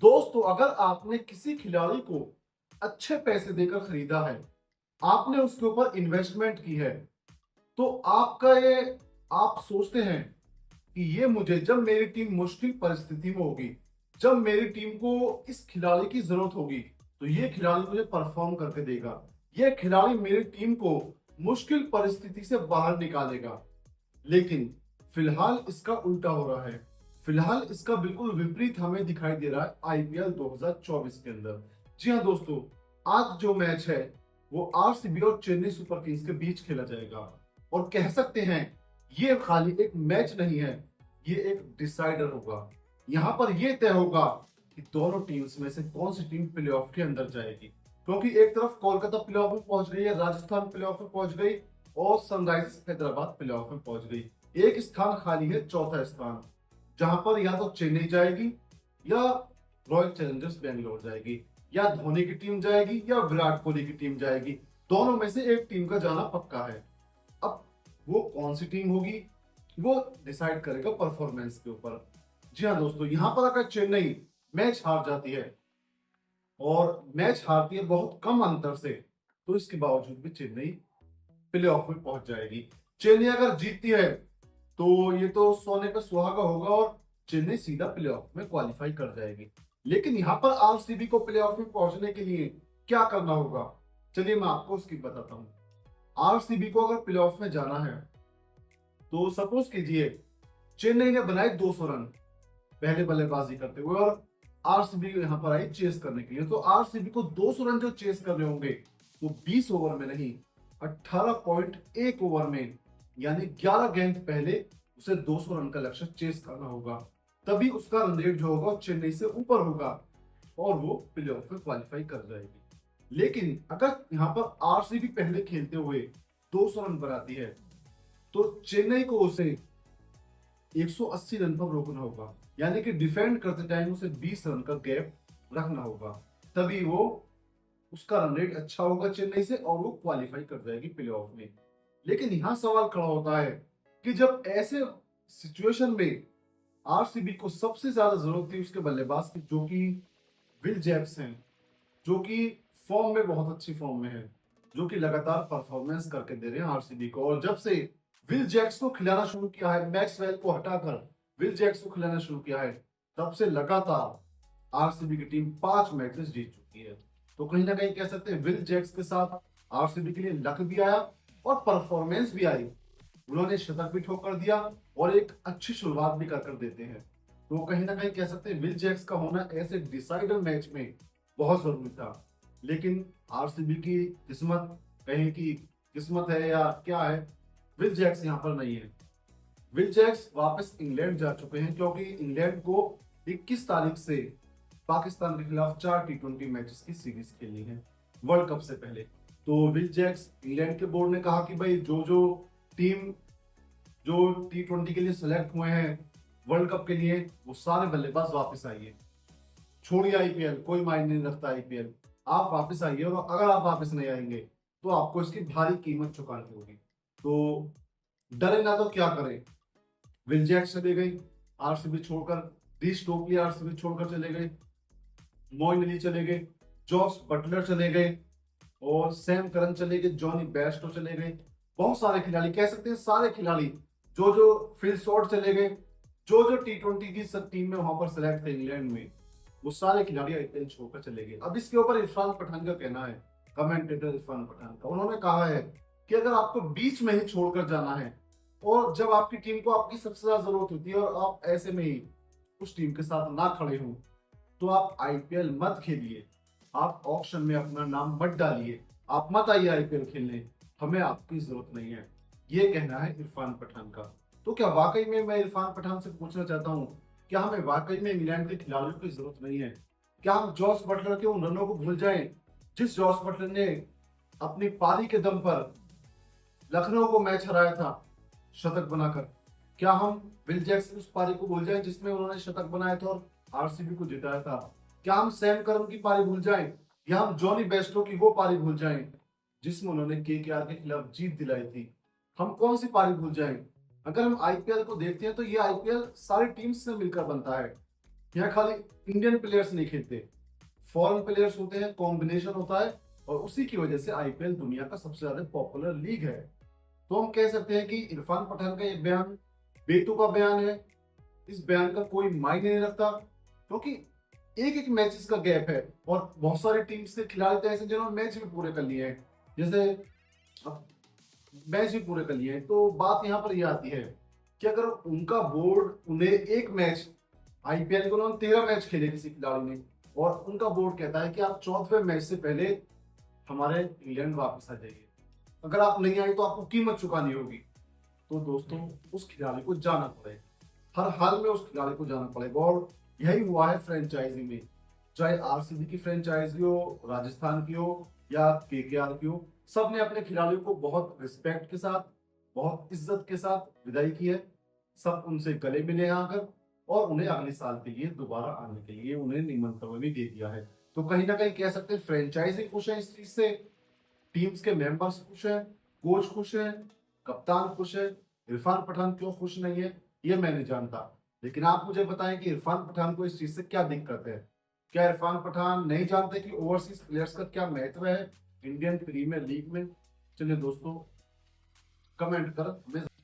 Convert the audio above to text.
दोस्तों, अगर आपने किसी खिलाड़ी को अच्छे पैसे देकर खरीदा है, आपने उसके ऊपर इन्वेस्टमेंट की है, तो आपका ये आप सोचते हैं कि ये मुझे जब मेरी टीम मुश्किल परिस्थिति में होगी, जब मेरी टीम को इस खिलाड़ी की जरूरत होगी, तो ये खिलाड़ी मुझे परफॉर्म करके देगा। ये खिलाड़ी मेरी टीम को मुश्किल परिस्थिति से बाहर निकालेगा। लेकिन फिलहाल इसका उल्टा हो रहा है। फिलहाल इसका बिल्कुल विपरीत हमें दिखाई दे रहा है आईपीएल 2024 के अंदर। जी हाँ दोस्तों, आज जो मैच है वो आरसीबी और चेन्नई सुपर किंग्स के बीच खेला जाएगा। और कह सकते हैं ये खाली एक मैच नहीं है, ये एक डिसाइडर होगा। यहाँ पर यह तय होगा कि दोनों टीम्स में से कौन सी टीम प्लेऑफ के अंदर जाएगी। क्योंकि एक तरफ कोलकाता प्लेऑफ में पहुंच गई है, राजस्थान प्लेऑफ में पहुंच गई और सनराइजर्स हैदराबाद प्लेऑफ में पहुंच गई। एक स्थान खाली है, चौथा स्थान, जहां पर या तो चेन्नई जाएगी या रॉयल चैलेंजर्स बेंगलोर जाएगी, या धोनी की टीम जाएगी या विराट कोहली की टीम जाएगी। दोनों में से एक टीम का जाना पक्का है। अब वो कौन सी टीम होगी वो डिसाइड करेगा परफॉर्मेंस के ऊपर। जी हाँ दोस्तों, यहाँ पर अगर चेन्नई मैच हार जाती है और मैच हारती है बहुत कम अंतर से, तो इसके बावजूद भी चेन्नई प्लेऑफ में पहुंच जाएगी। चेन्नई अगर जीतती है तो ये तो सोने पे सुहागा होगा और चेन्नई सीधा प्लेऑफ में क्वालिफाई कर जाएगी। लेकिन यहाँ पर आरसीबी को प्लेऑफ में पहुंचने के लिए क्या करना होगा, चलिए मैं आपको उसकी बताता हूँ। आरसीबी को अगर प्लेऑफ में जाना है तो सपोज कीजिए चेन्नई ने बनाए 200 रन पहले बल्लेबाजी करते हुए और आरसीबी यहाँ पर आई चेस करने के लिए। तो आरसीबी को 200 रन जो चेस करने होंगे वो 20 ओवर में नहीं, 18.1 ओवर में, यानी 11 गेंद पहले उसे 200 रन का लक्ष्य चेस करना होगा। तभी उसका रन रेट जो होगा चेन्नई से ऊपर होगा और वो प्लेऑफ में क्वालिफाई कर जाएगी। लेकिन अगर यहाँ पर आरसीबी पहले खेलते हुए 200 रन बनाती है तो चेन्नई को उसे 180 रन पर रोकना होगा, यानी कि डिफेंड करते टाइम उसे 20 रन का गैप रखना होगा। तभी वो उसका रन रेट अच्छा होगा चेन्नई से और वो क्वालिफाई कर जाएगी प्लेऑफ में। लेकिन यहाँ सवाल खड़ा होता है कि जब ऐसे सिचुएशन में आरसीबी को सबसे ज्यादा जरूरत थी उसके बल्लेबाज की, जो कि विल जैक्स हैं, जो कि फॉर्म में बहुत अच्छी फॉर्म में है, जो कि लगातार परफॉर्मेंस करके दे रहे हैं आरसीबी को। और जब से विल जैक्स को खिलाना शुरू किया है, मैक्सवेल को हटाकर विल जैक्स को खिलाना शुरू किया है, तब से लगातार आरसीबी की टीम 5 मैचेस जीत चुकी है। तो कहीं ना कहीं कह सकते हैं विल जैक्स के साथ आरसीबी के लिए लक भी आया और परफॉर्मेंस भी आई। उन्होंने शतक भी ठोक कर दिया और एक अच्छी शुरुआत भी कर देते हैं। तो कहीं ना कहीं कह सकते हैं विल जैक्स का होना ऐसे डिसाइडर मैच में बहुत जरूरी था। लेकिन आरसीबी की किस्मत, कहीं की किस्मत है या क्या है, विल जैक्स यहाँ पर नहीं है। विल जैक्स वापस इंग्लैंड जा चुके हैं, क्योंकि इंग्लैंड को 21 तारीख से पाकिस्तान के खिलाफ 4 टी20 मैचेस की सीरीज खेलनी है वर्ल्ड कप से पहले। तो विल जैक्स, इंग्लैंड के बोर्ड ने कहा कि भाई जो टीम जो टी20 के लिए सिलेक्ट हुए हैं वर्ल्ड कप के लिए, वो सारे बल्लेबाज वापस आइए, छोड़िए आईपीएल, कोई मायने नहीं रखता आईपीएल, आप वापस आइए। और अगर आप वापस नहीं आएंगे तो आपको इसकी भारी कीमत चुकानी होगी। तो डरे ना तो क्या करें, विल जैक्स चले गई आरसीबी छोड़कर, डी स्टोकली आरसीबी छोड़कर चले गए, मोइन अली चले गए, जॉस बटलर चले गए और सैम करन चले गए, जॉनी बेस्टो चले गए। बहुत सारे खिलाड़ी, कह सकते हैं सारे खिलाड़ी, जो फिल शॉट चले गए, जो टी20 की सब टीम में वहां पर सिलेक्ट थे इंग्लैंड में, वो सारे खिलाड़ी आईपीएल छोड़कर चले गए। अब इसके ऊपर इरफान पठान का कहना है, कमेंटेटर इरफान पठान का, उन्होंने कहा है कि अगर आपको बीच में ही छोड़कर जाना है और जब आपकी टीम को आपकी सबसे ज्यादा जरूरत होती है और आप ऐसे में ही उस टीम के साथ ना खड़े हो, तो आप आईपीएल मत खेलिए, आप ऑक्शन में अपना नाम मत डालिए, आप मत आइए आईपीएल खेलने, हमें आपकी जरूरत नहीं है। ये कहना है इरफान पठान का। तो क्या वाकई में, मैं इरफान पठान से पूछना चाहता हूँ, क्या हमें वाकई में इंग्लैंड के खिलाड़ियों की जरूरत नहीं है? क्या हम जॉस बटलर के उन रनों को भूल जाएं जिस जॉस बटलर ने अपनी पारी के दम पर लखनऊ को मैच हराया था शतक बनाकर? क्या हम विल जैक्स की उस पारी को भूल जाएं जिसमें उन्होंने शतक बनाया था और आरसीबी को जिताया था? क्या हम सैम करन की पारी भूल जाएं या हम जॉनी बेस्टो की वो पारी भूल जाएं जिसमें उन्होंने केकेआर के खिलाफ जीत दिलाई थी? हम कौन सी पारी भूल जाएं? अगर हम आईपीएल को देखते हैं तो ये आईपीएल सारी टीम्स से मिलकर बनता है। यहाँ खाली इंडियन प्लेयर्स नहीं खेलते, फॉरेन प्लेयर्स होते हैं, कॉम्बिनेशन होता है, और उसी की वजह से आईपीएल दुनिया का सबसे ज्यादा पॉपुलर लीग है। तो हम कह सकते हैं कि इरफान पठान का ये बयान बेतुका बयान है। इस बयान का कोई मायने नहीं रखता, क्योंकि एक एक मैचेस का गैप है, और बहुत सारी टीम्स के खिलाड़ी तो ऐसे जिन्होंने मैच भी पूरे कर लिए हैं, जैसे अब मैच भी पूरे कर लिए हैं। तो बात यहाँ पर यह आती है कि अगर उनका बोर्ड उन्हें एक मैच, आईपीएल के उन्होंने 13 मैच खेले किसी खिलाड़ी ने, और उनका बोर्ड कहता है कि आप 14वें मैच से पहले हमारे इंग्लैंड वापस आ जाइए, अगर आप नहीं आए तो आपको कीमत चुकानी होगी। तो दोस्तों उस खिलाड़ी को जाना पड़ेगा, हर हाल में उस खिलाड़ी को जाना पड़ेगा, और यही हुआ है फ्रेंचाइजी में। चाहे आरसीबी की फ्रेंचाइजी हो, राजस्थान की हो, या केकेआर की हो, सब ने अपने खिलाड़ियों को बहुत रिस्पेक्ट के साथ, बहुत इज्जत के साथ विदाई की है। सब उनसे गले मिले हैं आकर, और उन्हें अगले साल के लिए दोबारा आने के लिए उन्हें निमंत्रण भी दे दिया है। तो कहीं ना कहीं कह सकते हैं फ्रेंचाइजी खुश है इस चीज से, टीम्स के मेंबर्स खुश हैं, कोच खुश है, कप्तान खुश है। इरफान पठान क्यों खुश नहीं है ये मैं नहीं जानता, लेकिन आप मुझे बताएं कि इरफान पठान को इस चीज से क्या दिक्कत है। क्या इरफान पठान नहीं जानते कि ओवरसीज प्लेयर्स का क्या महत्व है इंडियन प्रीमियर लीग में? चलिए दोस्तों, कमेंट कर हमें